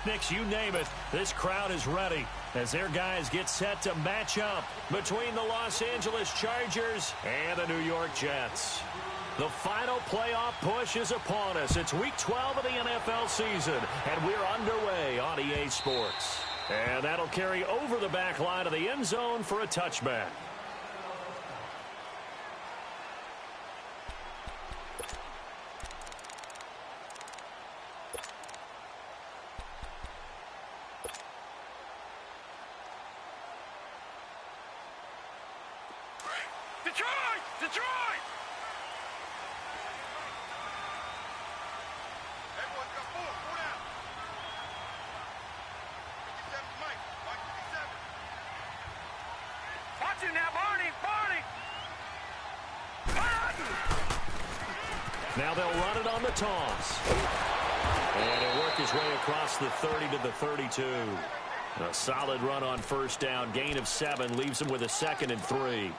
picnics, you name it. This crowd is ready as their guys get set to match up between the Los Angeles Chargers and the New York Jets. The final playoff push is upon us. It's Week 12 of the NFL season, and we're underway on EA Sports. And that'll carry over the back line of the end zone for a touchback. Detroit! Everyone come forward. Go down. 57 Mike. Mike 57. Watch him now, Barney. Now they'll run it on the toss. And he'll work his way across the 30 to the 32. A solid run on first down. Gain of 7 leaves him with a 2nd and 3.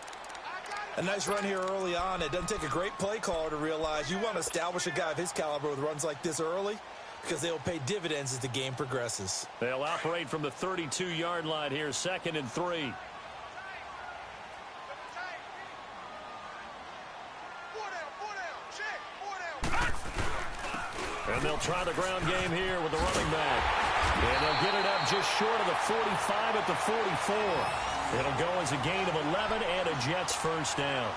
A nice run here early on. It doesn't take a great play caller to realize you want to establish a guy of his caliber with runs like this early because they'll pay dividends as the game progresses. They'll operate from the 32-yard line here, 2nd and 3. And they'll try the ground game here with the running back. And they'll get it up just short of the 45 at the 44. It'll go as a gain of 11 and a Jets first down.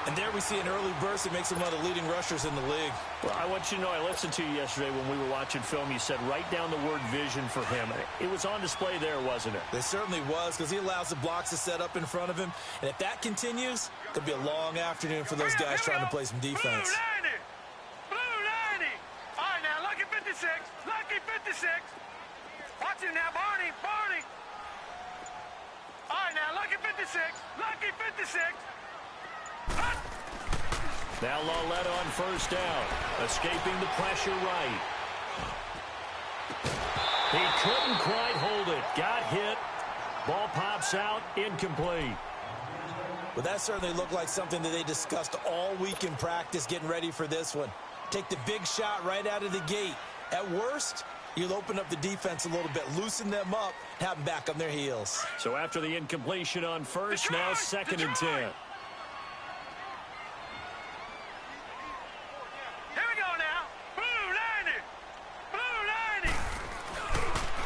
And there we see an early burst that makes him one of the leading rushers in the league. Well, I want you to know, I listened to you yesterday when we were watching film. You said write down the word vision for him. It was on display there, wasn't it? It certainly was, because he allows the blocks to set up in front of him. And if that continues, it could be a long afternoon for those guys trying to play some defense. Blue 90! All right, now, lucky 56. Lucky 56. Watch him now, Barney. All right, now, lucky 56. Lucky 56. Now Lawletta on first down. Escaping the pressure right. He couldn't quite hold it. Got hit. Ball pops out. Incomplete. Well, that certainly looked like something that they discussed all week in practice getting ready for this one. Take the big shot right out of the gate. At worst, you'll open up the defense a little bit, loosen them up, have them back on their heels. So after the incompletion on first, Detroit, now 2nd and 10. Here we go now. Blue 90.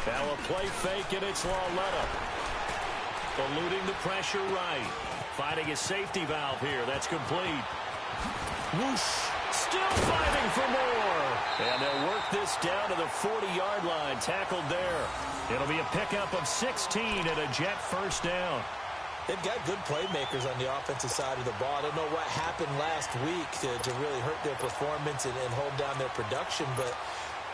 Now a play fake, and it's Lawletta. Eluding the pressure right. Finding a safety valve here. That's complete. Whoosh. Still fighting for more. And they'll work this down to the 40-yard line. Tackled there. It'll be a pickup of 16 and a Jet first down. They've got good playmakers on the offensive side of the ball. I don't know what happened last week to really hurt their performance and hold down their production, but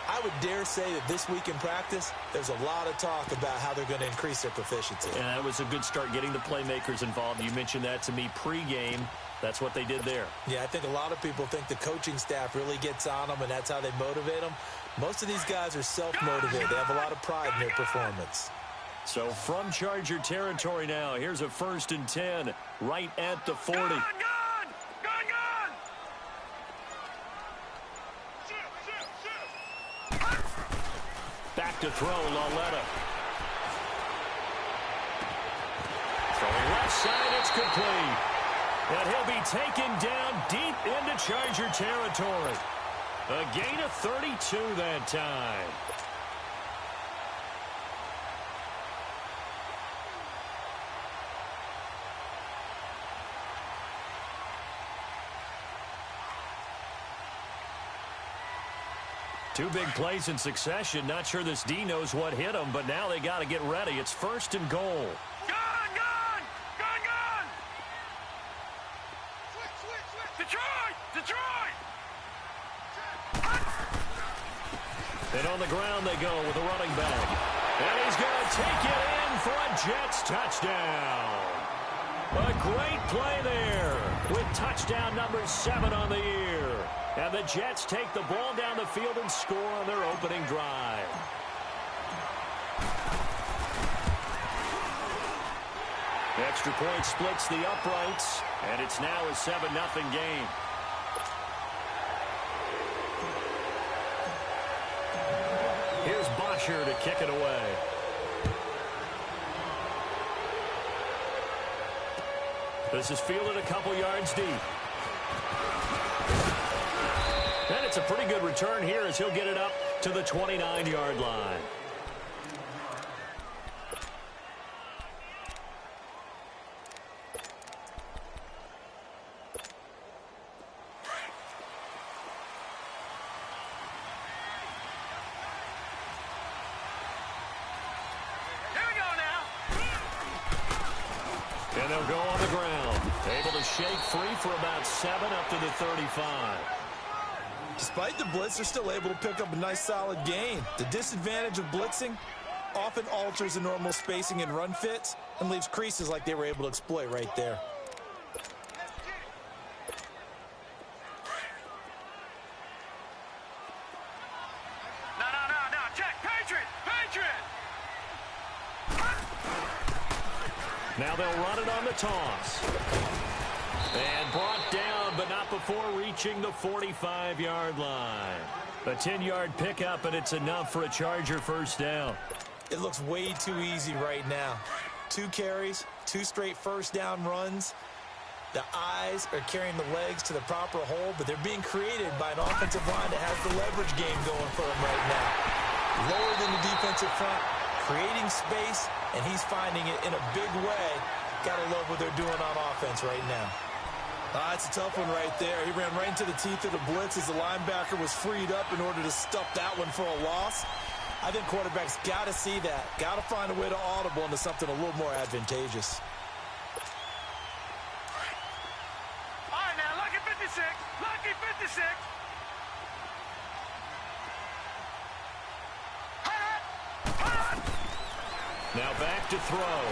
I would dare say that this week in practice, there's a lot of talk about how they're going to increase their proficiency. And that was a good start, getting the playmakers involved. You mentioned that to me pregame. That's what they did there. Yeah, I think a lot of people think the coaching staff really gets on them, and that's how they motivate them. Most of these guys are self-motivated. They have a lot of pride in their performance. So from Charger territory now, here's a 1st and 10 right at the 40. Gone! Back to throw, Lawletta. Throwing left side, it's complete. And he'll be taken down deep into Charger territory. A gain of 32 that time. Two big plays in succession. Not sure this D knows what hit him, but now they got to get ready. It's 1st and goal. Gone! Detroit! And on the ground they go with a running back. And he's going to take it in for a Jets touchdown. A great play there with touchdown number 7 on the year. And the Jets take the ball down the field and score on their opening drive. Extra point splits the uprights, and it's now a 7-0 game. Here's pressure to kick it away. This is fielded a couple yards deep. And it's a pretty good return here as he'll get it up to the 29-yard line. And they'll go on the ground. Able to shake free for about 7 up to the 35. Despite the blitz, they're still able to pick up a nice solid gain. The disadvantage of blitzing often alters the normal spacing and run fits and leaves creases like they were able to exploit right there. No, check, Patriot! Now they'll run it on the toss. And brought down, but not before reaching the 45-yard line. A 10-yard pickup, and it's enough for a Charger first down. It looks way too easy right now. 2 carries, 2 straight first down runs. The eyes are carrying the legs to the proper hole, but they're being created by an offensive line that has the leverage game going for them right now. Lower than the defensive front, creating space, and he's finding it in a big way. Gotta love what they're doing on offense right now. It's a tough one right there. He ran right into the teeth of the blitz as the linebacker was freed up in order to stuff that one for a loss. I think quarterbacks got to see that. Got to find a way to audible into something a little more advantageous. All right, now, lucky 56. Lucky 56. Now back to throw.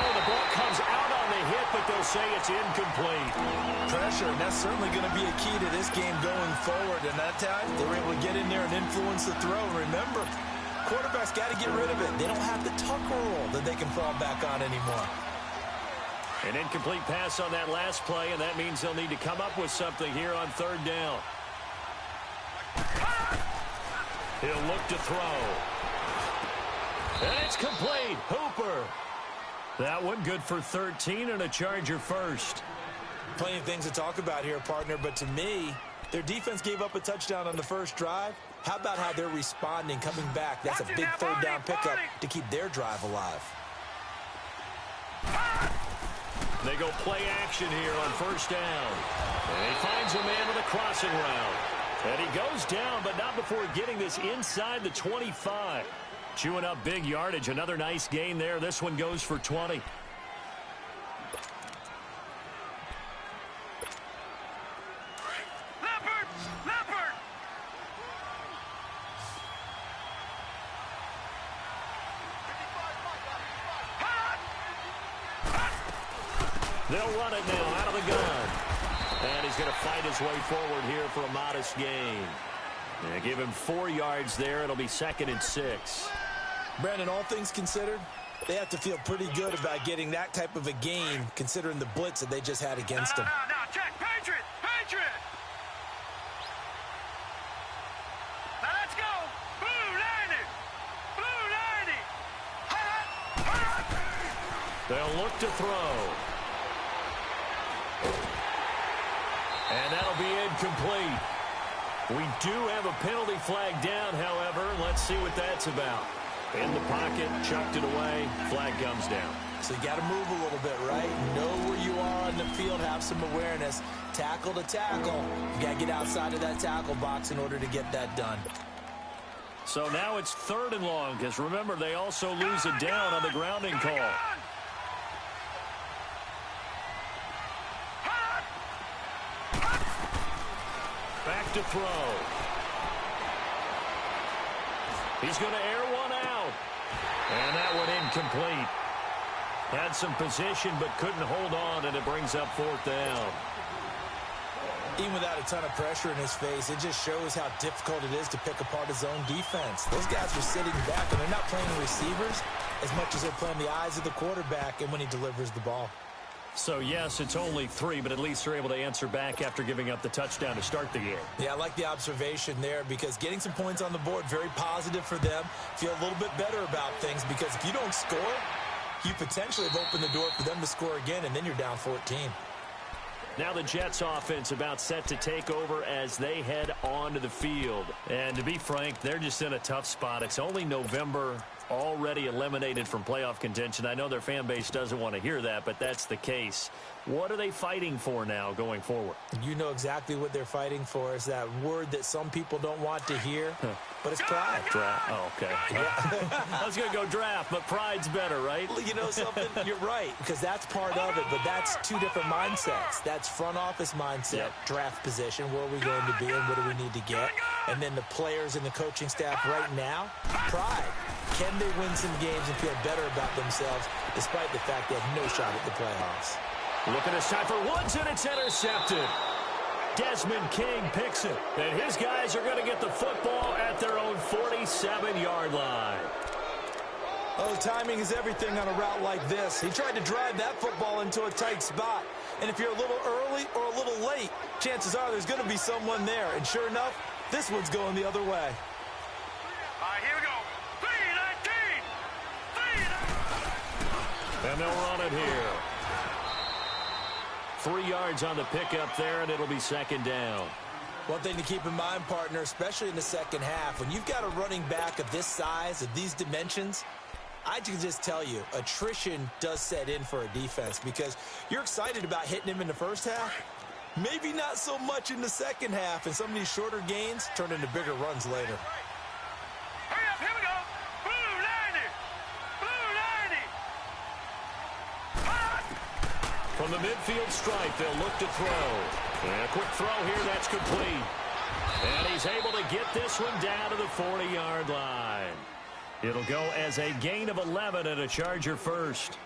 Oh, the ball comes out on the hit, but they'll say it's incomplete. Pressure, and that's certainly going to be a key to this game going forward. And that time, they were able to get in there and influence the throw. Remember, quarterbacks got to get rid of it. They don't have the Tucker rule that they can fall back on anymore. An incomplete pass on that last play, and that means they'll need to come up with something here on third down. He'll look to throw. And it's complete. Hooper. That one good for 13 and a Charger first. Plenty of things to talk about here, partner, but to me, their defense gave up a touchdown on the first drive. How about how they're responding, coming back? That's a big third down pickup to keep their drive alive. They go play action here on first down. And he finds a man with a crossing route. And he goes down, but not before getting this inside the 25. Chewing up big yardage. Another nice gain there. This one goes for 20. Leopard! They'll run it now out of the gun. And he's going to fight his way forward here for a modest gain. They give him 4 yards there. It'll be 2nd and 6. Brandon, all things considered, they have to feel pretty good about getting that type of a gain, considering the blitz that they just had against them. No, check, Patriot! Now let's go! Blue 90! They'll look to throw. And that'll be incomplete. We do have a penalty flag down, however. Let's see what that's about. In the pocket, chucked it away, flag comes down. So you got to move a little bit, right? Know where you are on the field, have some awareness. Tackle to tackle. You got to get outside of that tackle box in order to get that done. So now it's 3rd and long, because remember, they also lose a down on the grounding call. Back to throw. He's going to air one out. And that one incomplete. Had some position but couldn't hold on, and it brings up 4th down. Even without a ton of pressure in his face, it just shows how difficult it is to pick apart his own defense. Those guys are sitting back, and they're not playing receivers as much as they're playing the eyes of the quarterback and when he delivers the ball. So, yes, it's only 3, but at least they're able to answer back after giving up the touchdown to start the game. Yeah, I like the observation there because getting some points on the board, very positive for them. Feel a little bit better about things because if you don't score, you potentially have opened the door for them to score again, and then you're down 14. Now the Jets offense about set to take over as they head onto the field. And to be frank, they're just in a tough spot. It's only November, already eliminated from playoff contention. I know their fan base doesn't want to hear that, but that's the case. What are they fighting for now going forward? You know exactly what they're fighting for. Is that word that some people don't want to hear, but it's pride. Draft. Oh, okay. Yeah. I was going to go draft, but pride's better, right? You know something? You're right, because that's part of it, but that's two different mindsets. That's front office mindset, draft position, where are we going to be and what do we need to get? And then the players and the coaching staff right now, pride. Can they win some games and feel better about themselves despite the fact they have no shot at the playoffs? Looking this time for Woods, and it's intercepted. Desmond King picks it, and his guys are going to get the football at their own 47-yard line. Oh, timing is everything on a route like this. He tried to drive that football into a tight spot. And if you're a little early or a little late, chances are there's going to be someone there. And sure enough, this one's going the other way. All right, here we go. 3-19. And they'll run it here. 3 yards on the pickup there, and it'll be second down. One thing to keep in mind, partner, especially in the second half, when you've got a running back of this size, of these dimensions, I can just tell you, attrition does set in for a defense because you're excited about hitting him in the first half. Maybe not so much in the second half, and some of these shorter gains turn into bigger runs later. Hurry up, here we go. Blue 90. From the midfield stripe, they'll look to throw. And a quick throw here, that's complete. And he's able to get this one down to the 40-yard line. It'll go as a gain of 11 and a Charger first.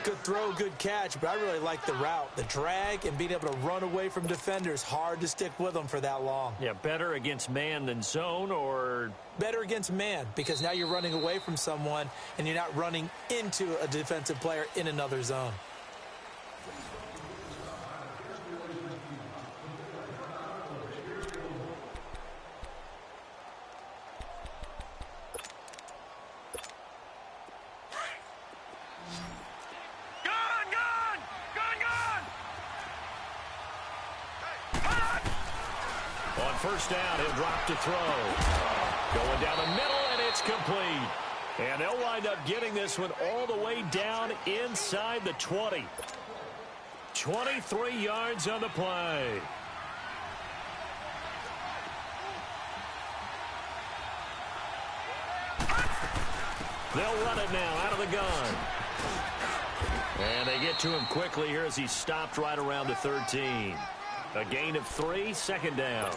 Good throw, good catch, but I really like the route. The drag and being able to run away from defenders, hard to stick with them for that long. Yeah, better against man than zone, or? Better against man, because now you're running away from someone and you're not running into a defensive player in another zone. First down, he'll drop to throw. Going down the middle, and it's complete. And they'll wind up getting this one all the way down inside the 20. 23 yards on the play. They'll run it now out of the gun. And they get to him quickly here as he stopped right around the 13. A gain of 3, second down.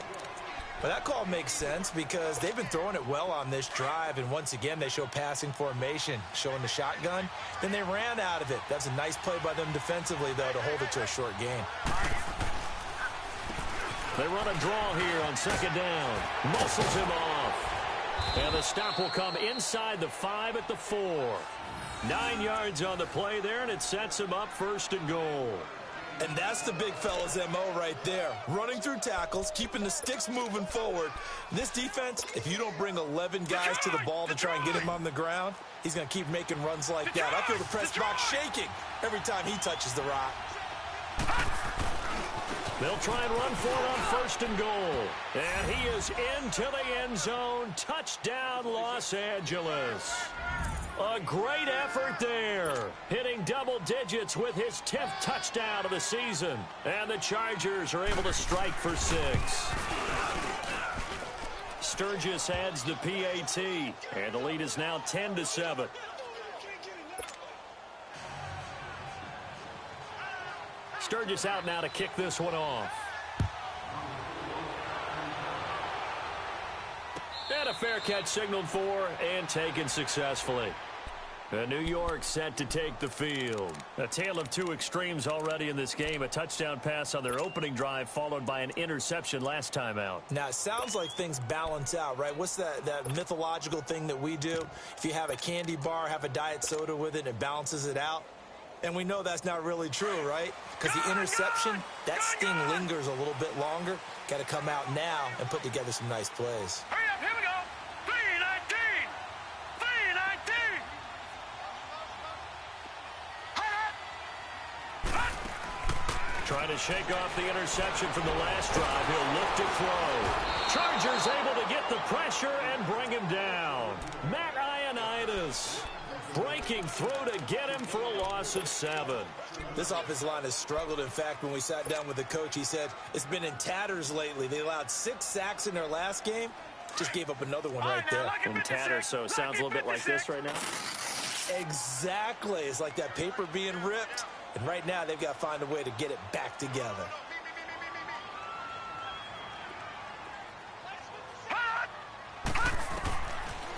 Well, that call makes sense because they've been throwing it well on this drive, and once again, they show passing formation, showing the shotgun. Then they ran out of it. That's a nice play by them defensively, though, to hold it to a short gain. They run a draw here on second down. Muscles him off. And the stop will come inside the 5 at the 4. 9 yards on the play there, and it sets him up first and goal. And that's the big fella's MO right there. Running through tackles, keeping the sticks moving forward. This defense, if you don't bring 11 guys to the ball to try and get him on the ground, he's going to keep making runs like that. I feel the press box shaking every time he touches the rock. They'll try and run for it on first and goal. And he is into the end zone. Touchdown, Los Angeles. A great effort there, hitting double digits with his 10th touchdown of the season. And the Chargers are able to strike for 6. Sturgis adds the PAT, and the lead is now 10-7. Sturgis out now to kick this one off. And a fair catch signaled for and taken successfully. New York set to take the field. A tale of two extremes already in this game. A touchdown pass on their opening drive followed by an interception last time out. Now, it sounds like things balance out, right? What's that mythological thing that we do? If you have a candy bar, have a diet soda with it, and it balances it out. And we know that's not really true, right? Because the interception, that sting lingers a little bit longer. Got to come out now and put together some nice plays. Hurry up, here we go. 319. 319. Trying to shake off the interception from the last drive. He'll look to throw. Chargers able to get the pressure and bring him down. Matt Ioannidis breaking through to get him for a loss of 7. This offensive line has struggled. In fact, when we sat down with the coach, he said it's been in tatters lately. They allowed 6 sacks in their last game. Just gave up another one right there. In tatters, so it sounds a little bit like this right now. Exactly. It's like that paper being ripped. And right now, they've got to find a way to get it back together.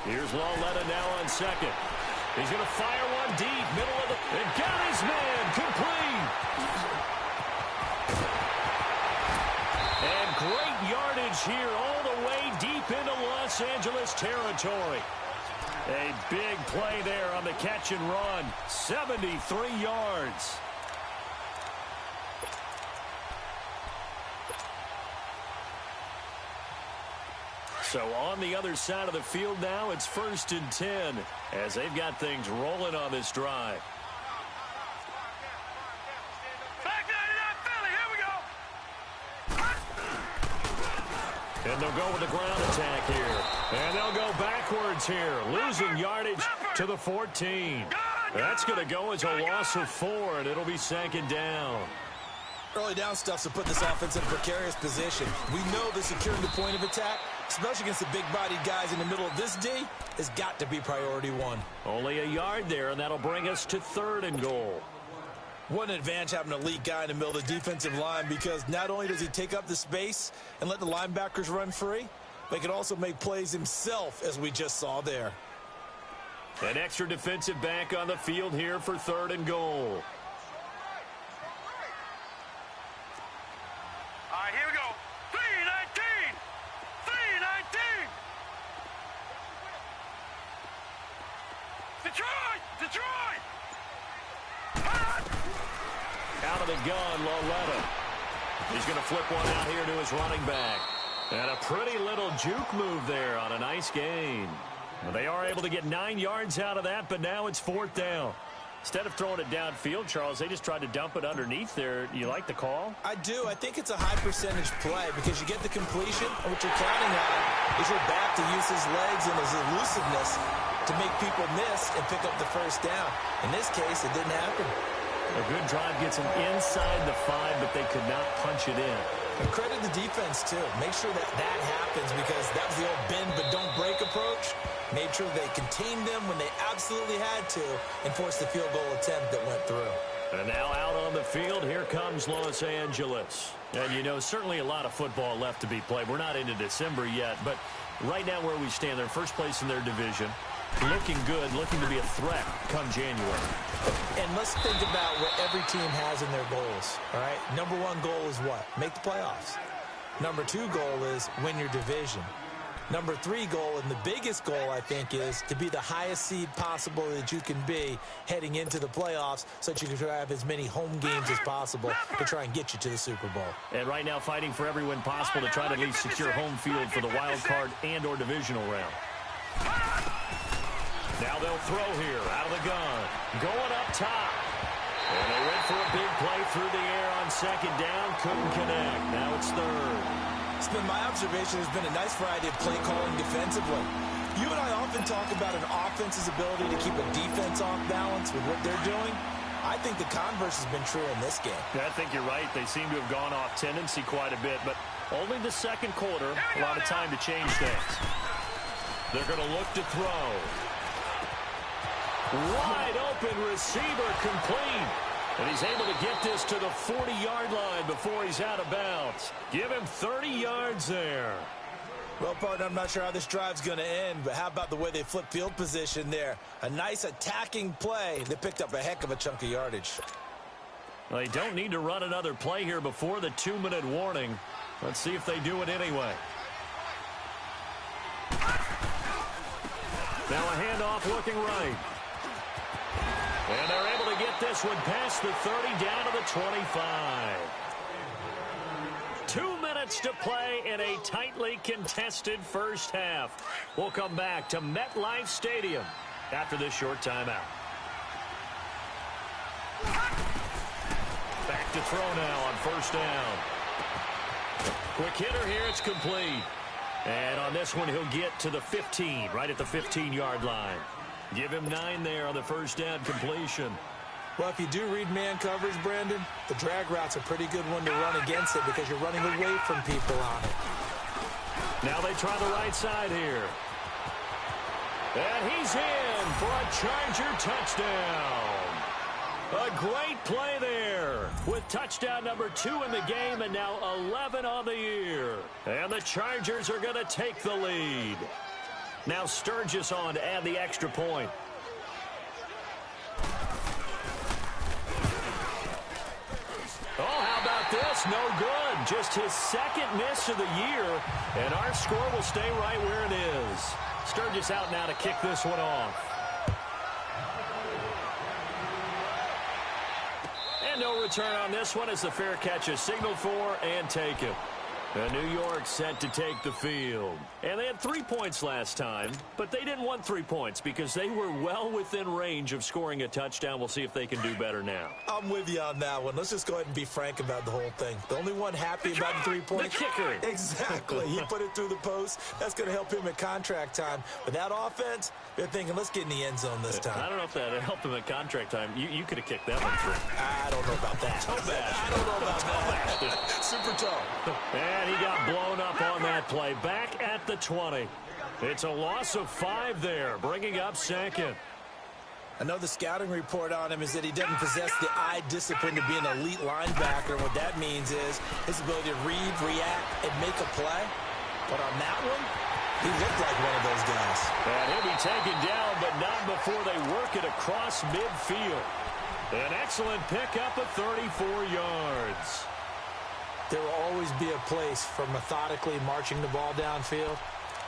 Here's Lauletta now on second. He's going to fire one deep, middle of the... And got his man, complete. And great yardage here all the way deep into Los Angeles territory. A big play there on the catch and run. 73 yards. So on the other side of the field now, it's 1st and 10 as they've got things rolling on this drive. Back 99 Philly, here we go. And they'll go with the ground attack here. And they'll go backwards here, losing yardage to the 14. That's going to go as a loss of 4, and it'll be 2nd down. Early down stuff to put this offense in a precarious position. We know the securing the point of attack, especially against the big-bodied guys in the middle of this D, has got to be priority 1. Only a yard there, and that'll bring us to 3rd and goal. What an advantage having an elite guy in the middle of the defensive line, because not only does he take up the space and let the linebackers run free, but he can also make plays himself, as we just saw there. An extra defensive back on the field here for 3rd and goal. All right, here we go. 319. 319. Detroit! Detroit! Out of the gun, Lauletta. He's going to flip one out here to his running back. And a pretty little juke move there on a nice gain. Well, they are able to get 9 yards out of that, but now it's 4th down. Instead of throwing it downfield, Charles, they just tried to dump it underneath there. You like the call? I do. I think it's a high percentage play because you get the completion, and what you're counting on is your back to use his legs and his elusiveness to make people miss and pick up the 1st down. In this case, it didn't happen. A good drive gets them inside the 5, but they could not punch it in. And credit the defense, too. Make sure that that happens because that was the old bend but don't break approach. Made sure they contained them when they absolutely had to and forced the field goal attempt that went through. And now out on the field, here comes Los Angeles. And, you know, certainly a lot of football left to be played. We're not into December yet, but right now where we stand, they're first place in their division. Looking good, looking to be a threat come January. And let's think about what every team has in their goals, all right? Number 1 goal is what? Make the playoffs. Number 2 goal is win your division. Number 3 goal, and the biggest goal, I think, is to be the highest seed possible that you can be heading into the playoffs so that you can have as many home games as possible to try and get you to the Super Bowl. And right now fighting for every win possible to try to at least secure home field for the wild card and or divisional round. Now they'll throw here out of the gun. Going up top. And they went for a big play through the air on 2nd down. Couldn't connect. Now it's 3rd. It's been my observation. There's been a nice variety of play calling defensively. You and I often talk about an offense's ability to keep a defense off balance with what they're doing. I think the converse has been true in this game. Yeah, I think you're right. They seem to have gone off tendency quite a bit, but only the 2nd quarter. A lot of time to change things. They're going to look to throw. Wide open receiver complete. And he's able to get this to the 40-yard line before he's out of bounds. Give him 30 yards there. Well, partner, I'm not sure how this drive's going to end, but how about the way they flip field position there? A nice attacking play. They picked up a heck of a chunk of yardage. Well, they don't need to run another play here before the 2-minute warning. Let's see if they do it anyway. Now a handoff looking right. And they're able to get this one past the 30 down to the 25. 2 minutes to play in a tightly contested first half. We'll come back to MetLife Stadium after this short timeout. Back to throw now on first down. Quick hitter here, it's complete. And on this one, he'll get to the 15, right at the 15-yard line. Give him 9 there on the first down completion. Well, if you do read man coverage, Brandon, the drag route's a pretty good one to run against it because you're running away from people on it. Now they try the right side here. And he's in for a Charger touchdown. A great play there with touchdown number 2 in the game and now 11 on the year. And the Chargers are going to take the lead. Now Sturgis on to add the extra point. Oh, how about this? No good. Just his second miss of the year, and our score will stay right where it is. Sturgis out now to kick this one off. And no return on this one as the fair catch is signaled for and taken. And New York set to take the field. And they had 3 points last time, but they didn't want 3 points because they were well within range of scoring a touchdown. We'll see if they can do better now. I'm with you on that one. Let's just go ahead and be frank about the whole thing. The only one happy about the 3 points. The kicker. Exactly. He put it through the post. That's going to help him at contract time. But that offense, they're thinking, let's get in the end zone this time. I don't know if that helped him at contract time. You could have kicked that one through. I don't know about that. Toe bash. I don't know about that. Super toe. And he got blown up on that play. Back at the 20. It's a loss of 5 there, bringing up second. I know the scouting report on him is that he doesn't possess the eye discipline to be an elite linebacker. What that means is his ability to read, react, and make a play. But on that one, he looked like one of those guys. And he'll be taken down, but not before they work it across midfield. An excellent pickup of 34 yards. There will always be a place for methodically marching the ball downfield.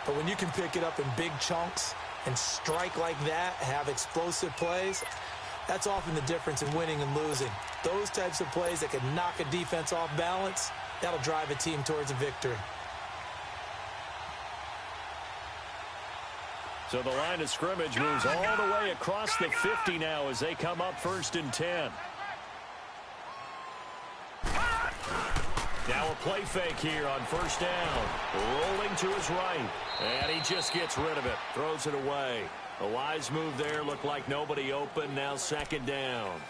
But when you can pick it up in big chunks and strike like that, have explosive plays, that's often the difference in winning and losing. Those types of plays that can knock a defense off balance, that'll drive a team towards a victory. So the line of scrimmage moves all the way across the 50 now as they come up 1st and 10. Now a play fake here on first down. Rolling to his right. And he just gets rid of it. Throws it away. A wise move there. Looked like nobody open. Now 2nd down.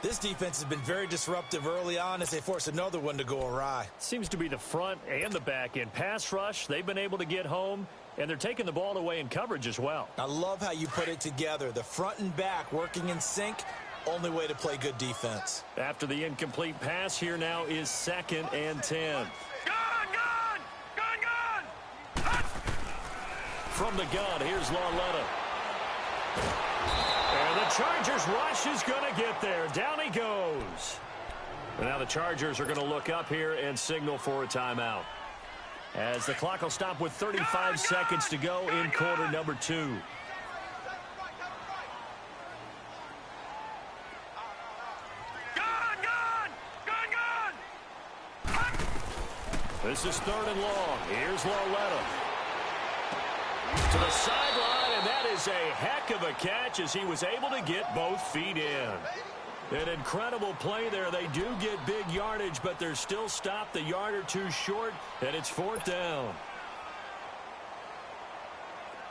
This defense has been very disruptive early on as they force another one to go awry. Seems to be the front and the back end. Pass rush, they've been able to get home. And they're taking the ball away in coverage as well. I love how you put it together. The front and back working in sync. Only way to play good defense. After the incomplete pass, here now is 2nd and 10. Gun! From the gun, here's Lauletta. And the Chargers rush is going to get there. Down he goes. And now the Chargers are going to look up here and signal for a timeout. As the clock will stop with 35 seconds to go in quarter number 2. This is 3rd and long. Here's Lauletta. To the sideline, and that is a heck of a catch as he was able to get both feet in. An incredible play there. They do get big yardage, but they're still stopped a yard or 2 short, and it's 4th down.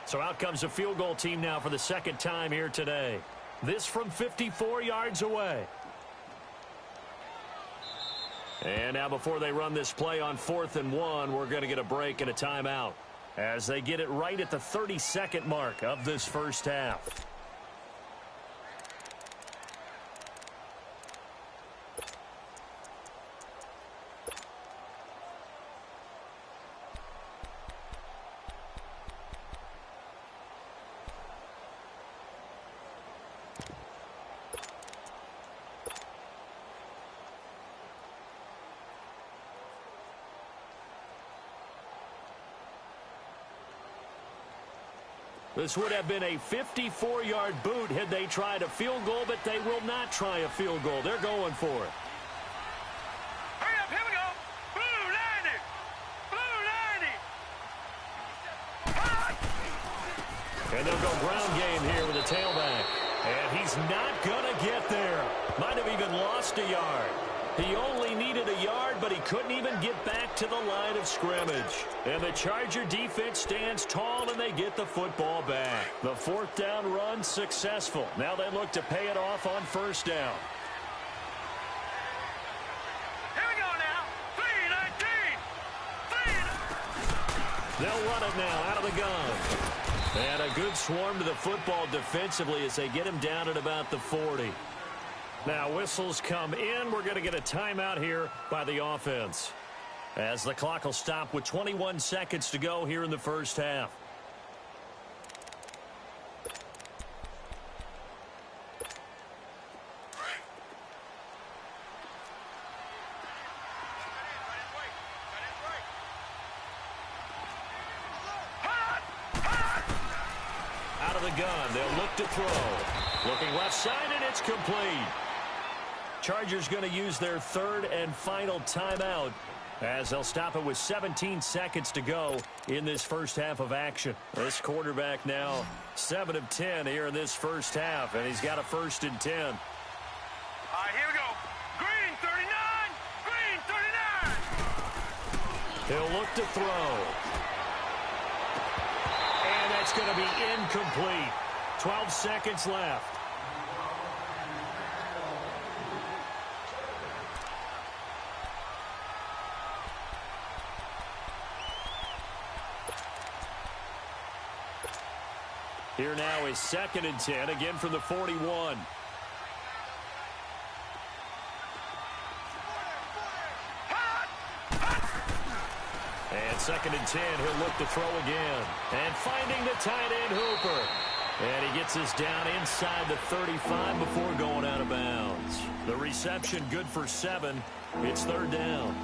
So out comes the field goal team now for the 2nd time here today. This from 54 yards away. And now before they run this play on 4th and 1, we're going to get a break and a timeout as they get it right at the 30-second mark of this first half. This would have been a 54-yard boot had they tried a field goal, but they will not try a field goal. They're going for it. Hurry up, here we go. Blue 90. Blue 90. And they'll go ground game here with a tailback. And he's not going to get there. Might have even lost a yard. He only needed a yard, but he couldn't even get back to the line of scrimmage. And the Charger defense stands tall, and they get the football back. The fourth down run successful. Now they look to pay it off on first down. Here we go now. 3-19. They'll run it now out of the gun. And a good swarm to the football defensively as they get him down at about the 40. Now whistles come in. We're going to get a timeout here by the offense, as the clock will stop with 21 seconds to go here in the first half. Out of the gun, they'll look to throw. Looking left side, and it's complete. Chargers going to use their third and final timeout, as they'll stop it with 17 seconds to go in this first half of action. This quarterback now 7 of 10 here in this first half, and he's got a 1st and 10. All right, here we go. Green 39. Green 39. He'll look to throw. And that's going to be incomplete. 12 seconds left. Here now is 2nd and 10, again from the 41. And 2nd and 10, he'll look to throw again. And finding the tight end, Hooper. And he gets us down inside the 35 before going out of bounds. The reception good for 7. It's 3rd down.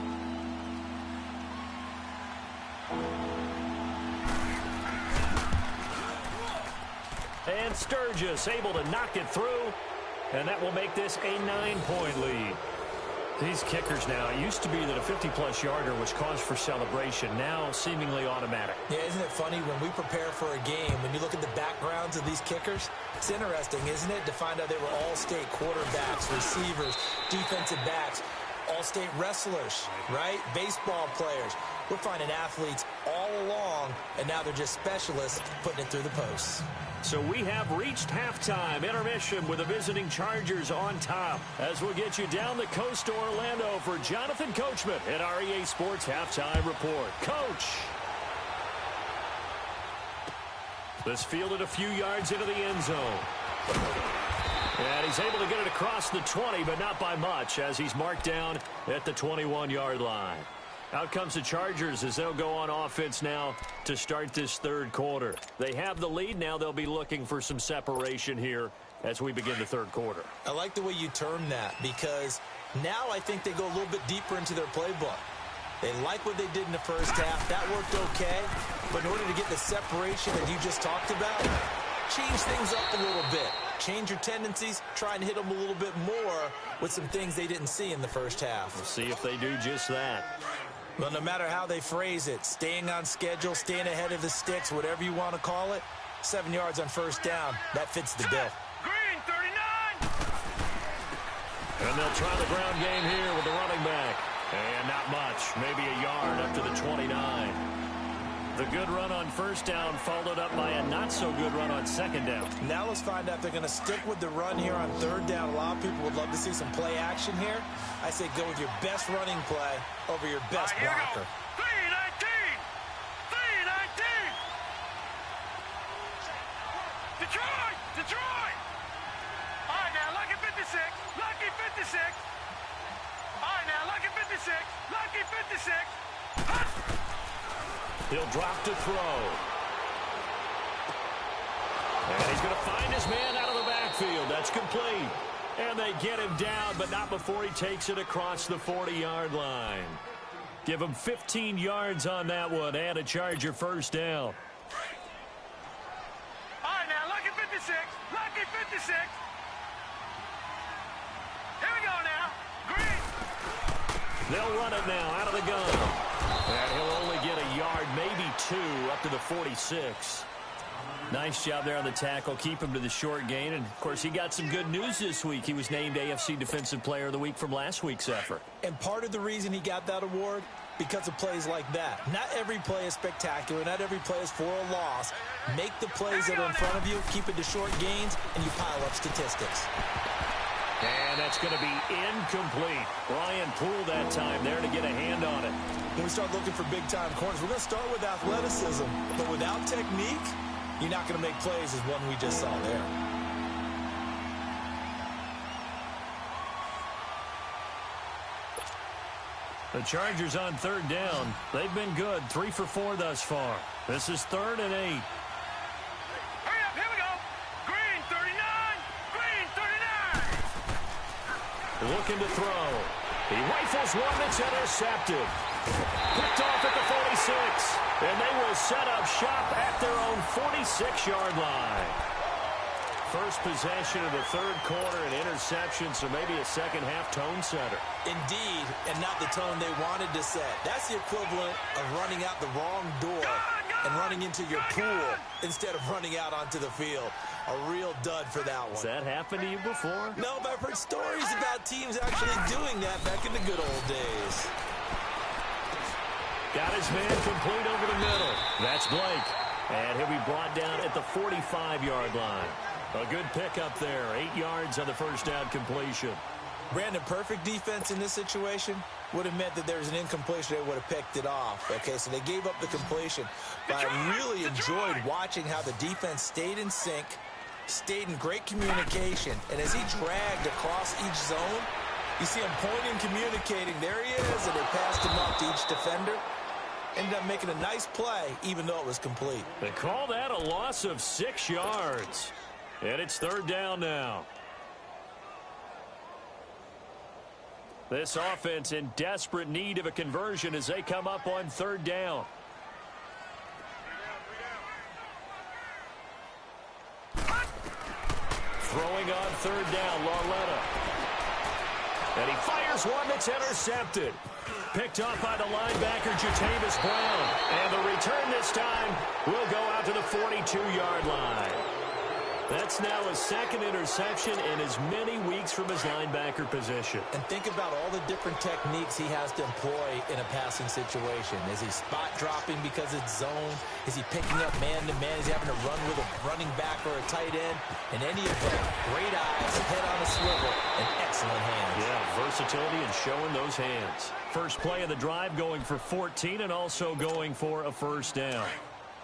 And Sturgis able to knock it through, and that will make this a 9-point lead. These kickers now, it used to be that a 50-plus yarder was cause for celebration, now seemingly automatic. Yeah, isn't it funny when we prepare for a game, when you look at the backgrounds of these kickers, it's interesting, isn't it, to find out they were all-state quarterbacks, receivers, defensive backs, all-state wrestlers, right? Baseball players. We're finding athletes all along, and now they're just specialists putting it through the posts. So we have reached halftime intermission with the visiting Chargers on top, as we'll get you down the coast to Orlando for Jonathan Coachman at our EA Sports Halftime Report. Coach! This fielded a few yards into the end zone. And he's able to get it across the 20, but not by much, as he's marked down at the 21-yard line. Out comes the Chargers as they'll go on offense now to start this third quarter. They have the lead. Now they'll be looking for some separation here as we begin the third quarter. I like the way you term that, because now I think they go a little bit deeper into their playbook. They like what they did in the first half. That worked okay. But in order to get the separation that you just talked about, change things up a little bit. Change your tendencies, try and hit them a little bit more with some things they didn't see in the first half. We'll see if they do just that. Well, no matter how they phrase it, staying on schedule, staying ahead of the sticks, whatever you want to call it, 7 yards on first down, that fits the bill. Green 39. And they'll try the ground game here with the running back. And not much, maybe a yard up to the 29. The good run on first down followed up by a not-so-good run on second down. Now let's find out if they're going to stick with the run here on third down. A lot of people would love to see some play action here. I say go with your best running play over your best blocker. 3-19. 3-19. Detroit! Detroit! All right, now, lucky 56. Lucky 56. All right, now, lucky 56. Lucky 56. Hut! He'll drop to throw. And he's going to find his man out of the backfield. That's complete. And they get him down, but not before he takes it across the 40-yard line. Give him 15 yards on that one and a Charger first down. 56. Here we go now. Green. They'll run it now out of the gun. And he'll only get a yard, maybe 2, up to the 46. Nice job there on the tackle. Keep him to the short gain. And, of course, he got some good news this week. He was named AFC Defensive Player of the Week from last week's effort. And part of the reason he got that award, because of plays like that. Not every play is spectacular. Not every play is for a loss. Make the plays that are in front of you, keep it to short gains, and you pile up statistics. And that's going to be incomplete. Ryan Poole that time there to get a hand on it. When we start looking for big-time corners, we're going to start with athleticism. But without technique, you're not going to make plays as one we just saw there. The Chargers on third down. They've been good. 3 for 4 thus far. This is 3rd and 8. Hurry up, here we go. Green 39. Green 39. Looking to throw. He rifles one that's intercepted. Picked off at the 46. And they will set up shop at their own 46-yard line. First possession of the third quarter, an interception, so maybe a second-half tone setter. Indeed, and not the tone they wanted to set. That's the equivalent of running out the wrong door and running into your pool instead of running out onto the field. A real dud for that one. Has that happened to you before? No, but I've heard stories about teams actually doing that back in the good old days. Got his man complete over the middle. That's Blake. And he'll be brought down at the 45-yard line. A good pickup there. 8 yards on the first down completion. Brandon, perfect defense in this situation would have meant that there was an incompletion. They would have picked it off. Okay, so they gave up the completion. But I really enjoyed watching how the defense stayed in sync, stayed in great communication. And as he dragged across each zone, you see him pointing, communicating. There he is, and they passed him up to each defender. Ended up making a nice play, even though it was complete. They call that a loss of 6 yards. And it's third down now. This offense in desperate need of a conversion as they come up on third down. Throwing on third down, Lauletta. And he fires one that's intercepted. Picked off by the linebacker, Jatavis Brown. And the return this time will go out to the 42-yard line. That's now his second interception in as many weeks from his linebacker position. And think about all the different techniques he has to employ in a passing situation. Is he spot dropping because it's zone? Is he picking up man-to-man? Is he having to run with a running back or a tight end? In any event, great eyes, head on a swivel, and excellent hands. Yeah, versatility and showing those hands. First play of the drive going for 14 and also going for a first down.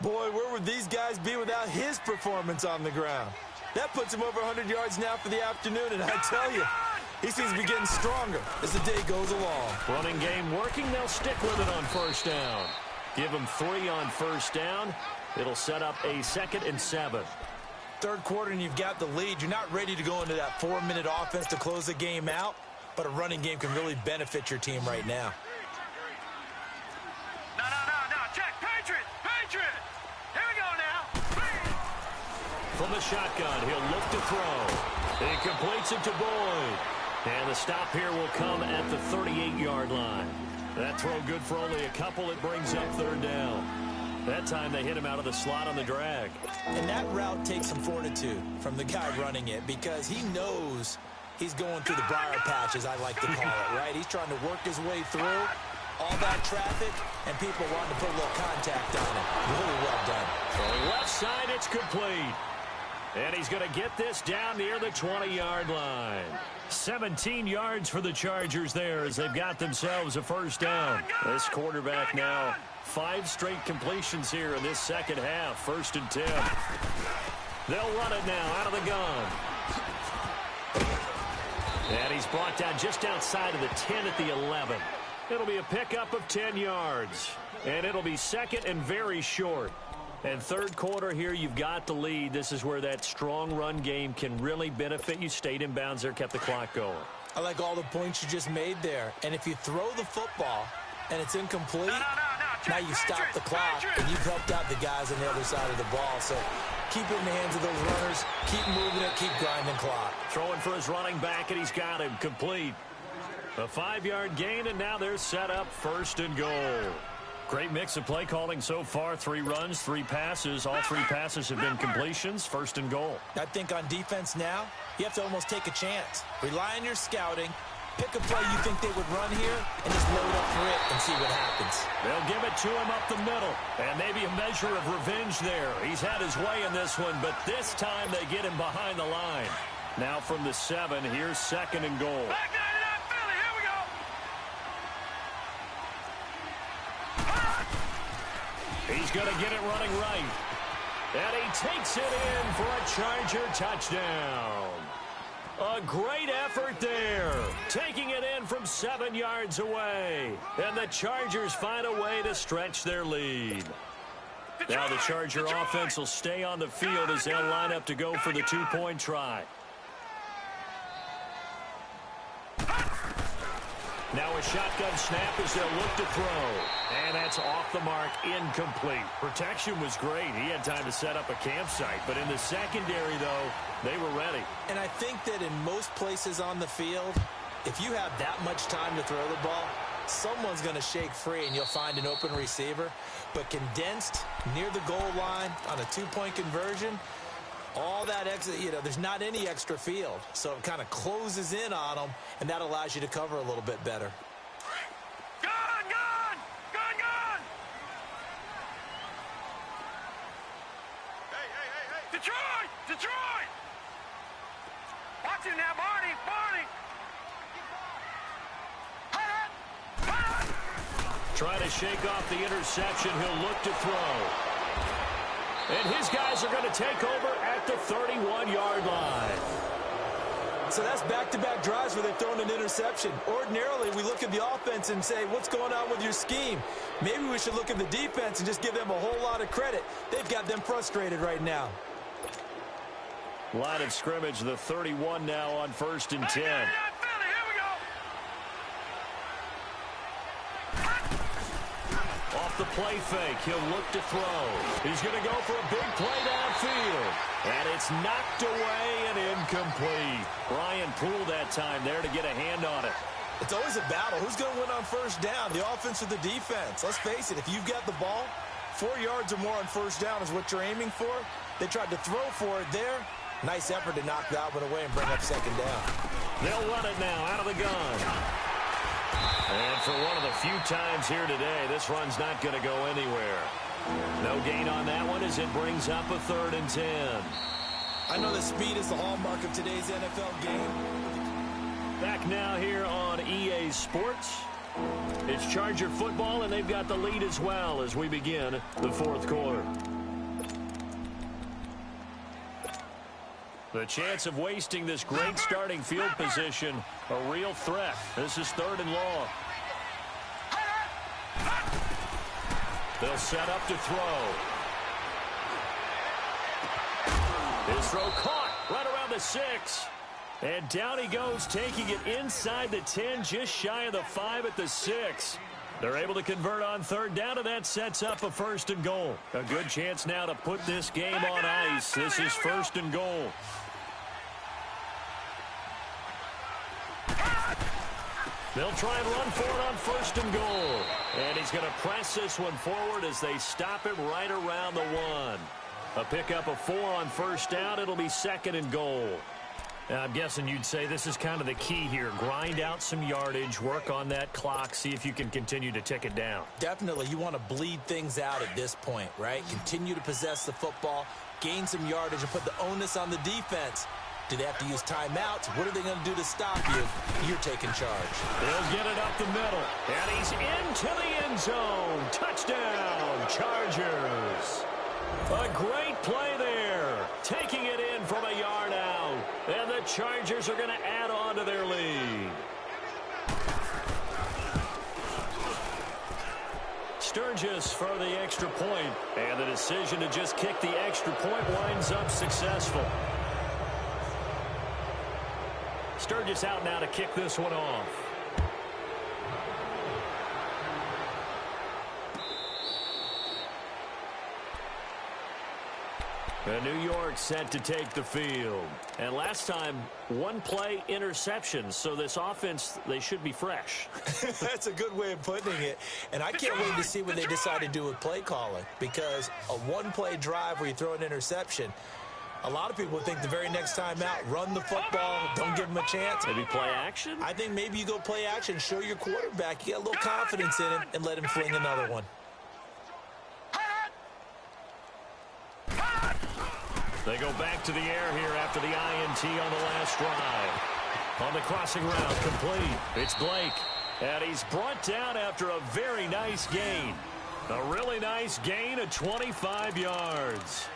Boy, where would these guys be without his performance on the ground? That puts him over 100 yards now for the afternoon, and I tell you, he seems to be getting stronger as the day goes along. Running game working. They'll stick with it on first down. Give him 3 on first down. It'll set up a 2nd and 7. Third quarter, and you've got the lead. You're not ready to go into that 4-minute offense to close the game out, but a running game can really benefit your team right now. No. Check. Patriot. Here we go now. From the shotgun, he'll look to throw. He completes it to Boyd. And the stop here will come at the 38-yard line. That throw good for only a couple. It brings up third down. That time they hit him out of the slot on the drag. And that route takes some fortitude from the guy running it because he knows he's going through the briar patch, as I like to call it, right? He's trying to work his way through all that traffic, and people wanting to put a little contact on it. Really well done. Throwing left side, it's complete. And he's going to get this down near the 20-yard line. 17 yards for the Chargers there as they've got themselves a first down. This quarterback now 5 straight completions here in this second half. 1st and 10. They'll run it now out of the gun. And he's brought down just outside of the 10 at the 11. It'll be a pickup of 10 yards. And it'll be 2nd and very short. And third quarter here, you've got the lead. This is where that strong run game can really benefit you. Stayed in bounds there, kept the clock going. I like all the points you just made there. And if you throw the football and it's incomplete, now you stop the clock and you've helped out the guys on the other side of the ball. So keep it in the hands of those runners, keep moving it, keep grinding clock. Throwing for his running back, and he's got him complete. A 5-yard gain, and now they're set up 1st and goal. Great mix of play calling so far. 3 runs, 3 passes. All 3 passes have been completions. 1st and goal. I think on defense now, you have to almost take a chance. Rely on your scouting. Pick a play you think they would run here and just load up for it and see what happens. They'll give it to him up the middle. And maybe a measure of revenge there. He's had his way in this one, but this time they get him behind the line. Now from the 7, here's 2nd and goal. Back 99 Philly, here we go. He's going to get it running right. And he takes it in for a Charger touchdown. A great effort there. Taking it in from 7 yards away. And the Chargers find a way to stretch their lead. Now the Charger offense will stay on the field as they'll line up to go for the 2-point try. Now a shotgun snap as they'll look to throw. And that's off the mark, incomplete. Protection was great. He had time to set up a campsite. But in the secondary, though, they were ready. And I think that in most places on the field, if you have that much time to throw the ball, someone's going to shake free and you'll find an open receiver. But condensed near the goal line on a 2-point conversion, all that extra, there's not any extra field. So it kind of closes in on them, and that allows you to cover a little bit better. Gun, gun! Gun, gun! Hey! Detroit! Detroit! Watch him now, Barney! Barney! Trying to shake off the interception. He'll look to throw. And his guys are going to take over at the 31-yard line. So that's back-to-back drives where they've thrown an interception. Ordinarily, we look at the offense and say, what's going on with your scheme? Maybe we should look at the defense and just give them a whole lot of credit. They've got them frustrated right now. Line of scrimmage, the 31 now on 1st and 10. Off the play fake, he'll look to throw. He's going to go for a big play downfield. And it's knocked away and incomplete. Brian Poole that time there to get a hand on it. It's always a battle. Who's going to win on 1st down, the offense or the defense? Let's face it, if you've got the ball, 4 yards or more on 1st down is what you're aiming for. They tried to throw for it there. Nice effort to knock that one away and bring up 2nd down. They'll run it now out of the gun. And for one of the few times here today, this run's not going to go anywhere. No gain on that one as it brings up a 3rd and 10. I know that speed is the hallmark of today's NFL game. Back now here on EA Sports. It's Charger football, and they've got the lead as well as we begin the 4th quarter. The chance of wasting this great starting field position, a real threat. This is 3rd and long. They'll set up to throw. His throw caught right around the 6. And down he goes, taking it inside the 10, just shy of the 5 at the 6. They're able to convert on 3rd down, and that sets up a 1st and goal. A good chance now to put this game on ice. This is 1st and goal. They'll try and run for it on 1st and goal. And he's going to press this one forward as they stop him right around the 1. A pickup of 4 on 1st down. It'll be 2nd and goal. I'm guessing you'd say this is kind of the key here. Grind out some yardage, work on that clock, see if you can continue to tick it down. Definitely. You want to bleed things out at this point, right? Continue to possess the football, gain some yardage, and put the onus on the defense. Do they have to use timeouts? What are they going to do to stop you? You're taking charge. They'll get it up the middle. And he's into the end zone. Touchdown, Chargers. A great play there. Taking it in from a yard out. And the Chargers are going to add on to their lead. Sturgis for the extra point. And the decision to just kick the extra point winds up successful. Sturgis out now to kick this one off. And New York set to take the field. And last time, one play interception. So this offense, they should be fresh. That's a good way of putting it. And I can't wait to see what they decide to do with play calling. Because a one-play drive where you throw an interception, a lot of people think the very next time out, run the football, don't give them a chance. Maybe play action? I think maybe you go play action, show your quarterback, you get a little confidence in him, and let him fling another one. They go back to the air here after the INT on the last drive. On the crossing route, complete. It's Blake. And he's brought down after a very nice gain. A really nice gain of 25 yards.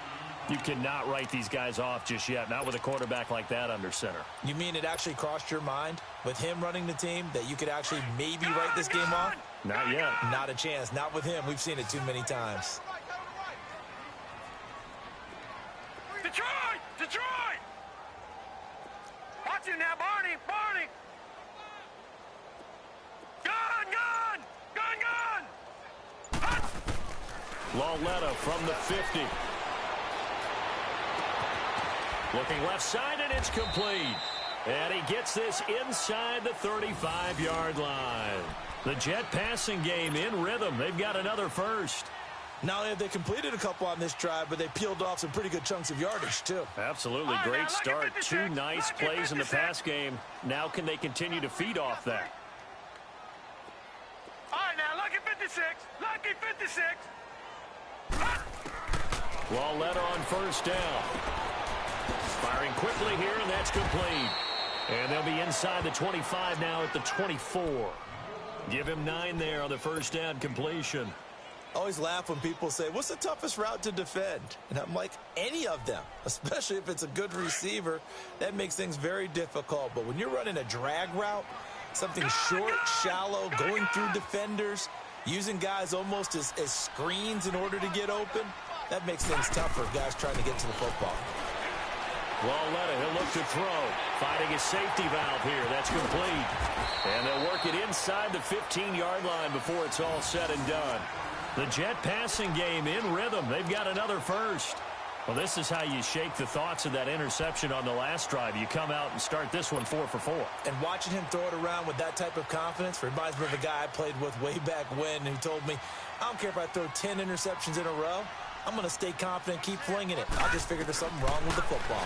You cannot write these guys off just yet, not with a quarterback like that under center. You mean it actually crossed your mind with him running the team that you could actually maybe write this game off? Not yet. Not a chance. Not with him. We've seen it too many times. Detroit! Detroit! Watch him now, Barney! Barney! Gun! Gun! Gun! Gun! Lauletta from the 50. Looking left side, and it's complete. And he gets this inside the 35-yard line. The Jet passing game in rhythm. They've got another first. Not only have they completed a couple on this drive, but they peeled off some pretty good chunks of yardage, too. Absolutely. Great start. Two nice plays in the pass game. Now can they continue to feed off that? All right, now, lucky 56. Lucky 56. Lauletta on first down. Firing quickly here, and that's complete. And they'll be inside the 25 now at the 24. Give him 9 there on the first down completion. I always laugh when people say, what's the toughest route to defend? And I'm like, any of them, especially if it's a good receiver. That makes things very difficult. But when you're running a drag route, something short, shallow, going through defenders, using guys almost as screens in order to get open, that makes things tough for guys trying to get to the football. Lauletta, he'll look to throw. Finding his safety valve here. That's complete. And they'll work it inside the 15-yard line before it's all said and done. The Jet passing game in rhythm. They've got another first. Well, this is how you shake the thoughts of that interception on the last drive. You come out and start this one 4 for 4. And watching him throw it around with that type of confidence reminds me of a guy I played with way back when who told me, I don't care if I throw 10 interceptions in a row. I'm going to stay confident, keep flinging it. I just figured there's something wrong with the football.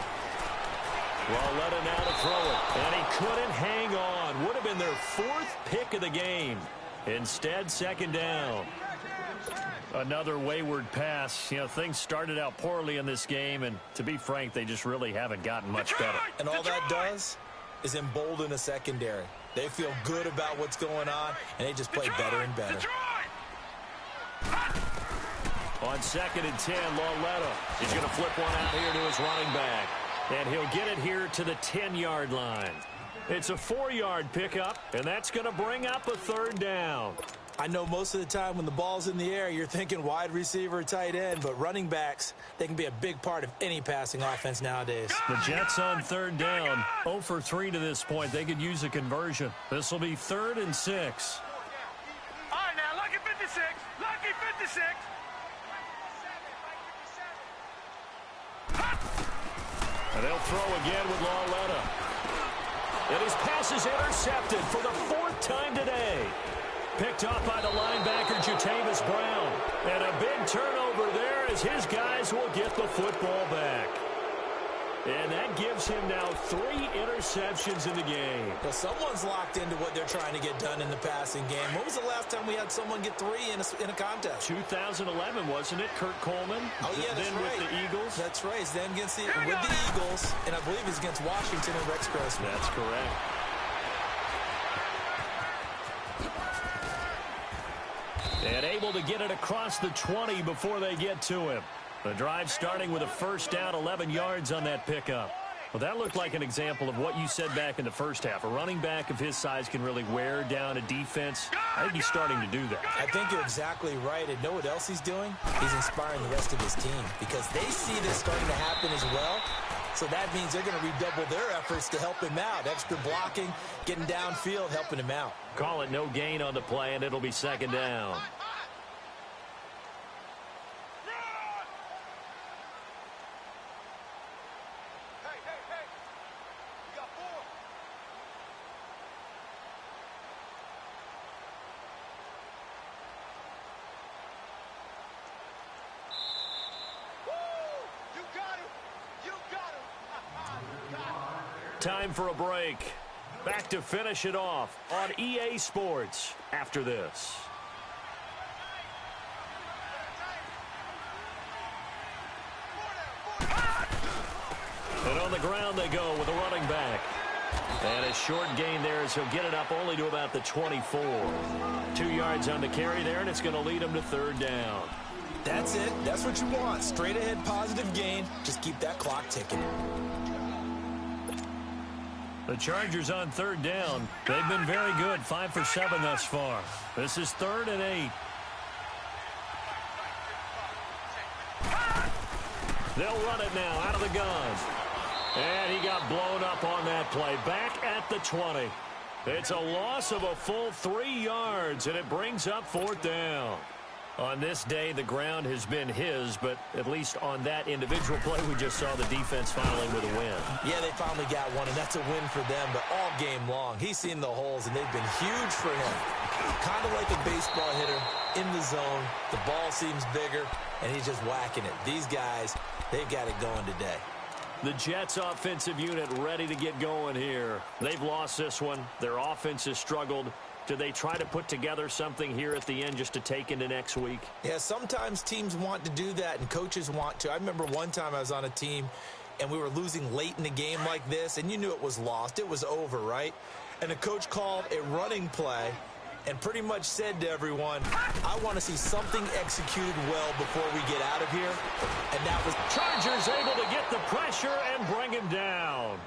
Lauletta now to throw it. And he couldn't hang on. Would have been their 4th pick of the game. Instead, second down. Another wayward pass. You know, things started out poorly in this game, and to be frank, they just really haven't gotten much better. And all that does is embolden a secondary. They feel good about what's going on, and they just play better and better. On 2nd and 10, Lauletta is going to flip one out here to his running back. And he'll get it here to the 10-yard line. It's a 4-yard pickup, and that's going to bring up a 3rd down. I know most of the time when the ball's in the air, you're thinking wide receiver, tight end, but running backs, they can be a big part of any passing offense nowadays. The Jets on 3rd down, 0 for 3 to this point. They could use a conversion. This will be 3rd and 6. All right, now, lucky 56. Lucky 56. And they'll throw again with Lauletta. And his pass is intercepted for the 4th time today. Picked off by the linebacker, Jatavis Brown. And a big turnover there as his guys will get the football back. And that gives him now 3 interceptions in the game. Well, someone's locked into what they're trying to get done in the passing game. When was the last time we had someone get 3 in a contest? 2011, wasn't it? Kurt Coleman? Oh, yeah, that's then right. With the Eagles? That's right. It's then with the Eagles, and I believe it's against Washington and Rex Grossman. That's correct. And able to get it across the 20 before they get to him. The drive starting with a first down, 11 yards on that pickup. Well, that looked like an example of what you said back in the first half. A running back of his size can really wear down a defense. I think he's starting to do that. I think you're exactly right. And know what else he's doing? He's inspiring the rest of his team because they see this starting to happen as well. So that means they're going to redouble their efforts to help him out. Extra blocking, getting downfield, helping him out. Call it no gain on the play, and it'll be 2nd down. Time for a break. Back to finish it off on EA Sports after this. And on the ground they go with a running back. And a short gain there as he'll get it up only to about the 24. 2 yards on the carry there, and it's going to lead him to third down. That's it. That's what you want. Straight ahead positive gain. Just keep that clock ticking. The Chargers on third down. They've been very good, 5 for 7 thus far. This is 3rd and 8. They'll run it now out of the gun. And he got blown up on that play. Back at the 20. It's a loss of a full 3 yards, and it brings up 4th down. On this day, the ground has been his, but at least on that individual play, we just saw the defense finally with a win. Yeah, they finally got one, and that's a win for them, but all game long, he's seen the holes, and they've been huge for him. Kind of like a baseball hitter in the zone. The ball seems bigger, and he's just whacking it. These guys, they've got it going today. The Jets offensive unit ready to get going here. They've lost this one. Their offense has struggled. Do they try to put together something here at the end just to take into next week? Yeah, sometimes teams want to do that and coaches want to. I remember one time I was on a team and we were losing late in the game like this, and you knew it was lost. It was over, right? And the coach called a running play and pretty much said to everyone, I want to see something executed well before we get out of here. And that was Chargers able to get the pressure and bring him down.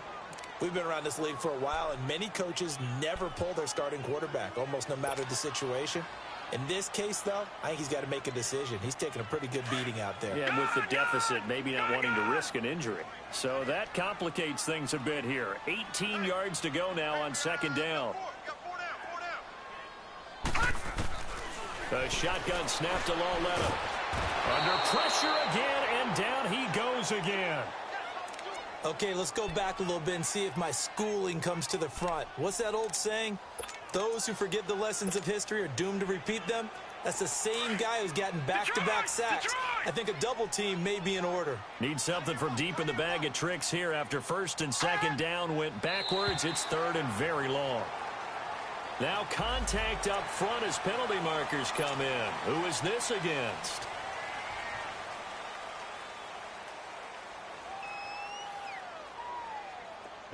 We've been around this league for a while, and many coaches never pull their starting quarterback, almost no matter the situation. In this case, though, I think he's got to make a decision. He's taking a pretty good beating out there. Yeah, and with the deficit, maybe not wanting to risk an injury. So that complicates things a bit here. 18 yards to go now on 2nd down. The shotgun snap to Lauletta. Under pressure again, and down he goes again. Okay, let's go back a little bit and see if my schooling comes to the front. What's that old saying? Those who forget the lessons of history are doomed to repeat them. That's the same guy who's gotten back-to-back sacks. I think a double team may be in order. Need something from deep in the bag of tricks here after 1st and 2nd down went backwards. It's 3rd and very long. Now contact up front as penalty markers come in. Who is this against?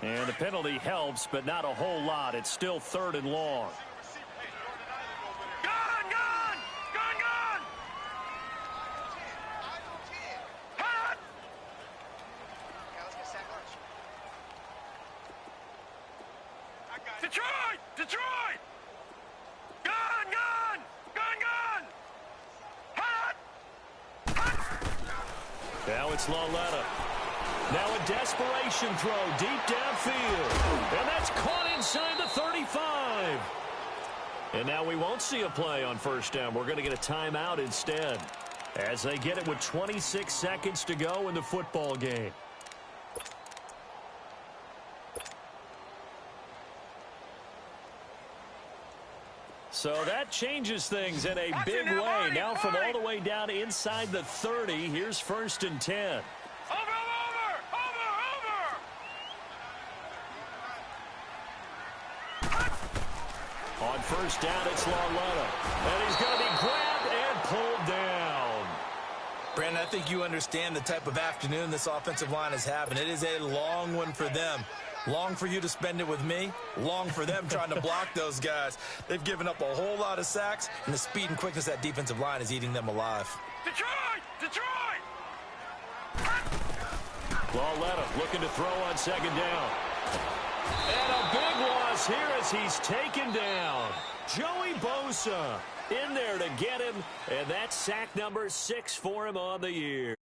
And the penalty helps, but not a whole lot. It's still 3rd and long. Detroit! Gun! Hot! Now it's Lauletta. Now a desperation throw deep downfield. And that's caught inside the 35. And now we won't see a play on 1st down. We're going to get a timeout instead as they get it with 26 seconds to go in the football game. So that changes things in a big way. Now from all the way down inside the 30, here's 1st and 10. Over! On 1st down, it's Lauletta. And he's going to be grabbed and pulled down. Brandon, I think you understand the type of afternoon this offensive line is having. It is a long one for them. Long for you to spend it with me. Long for them trying to block those guys. They've given up a whole lot of sacks, and the speed and quickness of that defensive line is eating them alive. Detroit! Lauletta looking to throw on 2nd down. And a big loss here as he's taken down. Joey Bosa in there to get him, and that's sack number 6 for him on the year.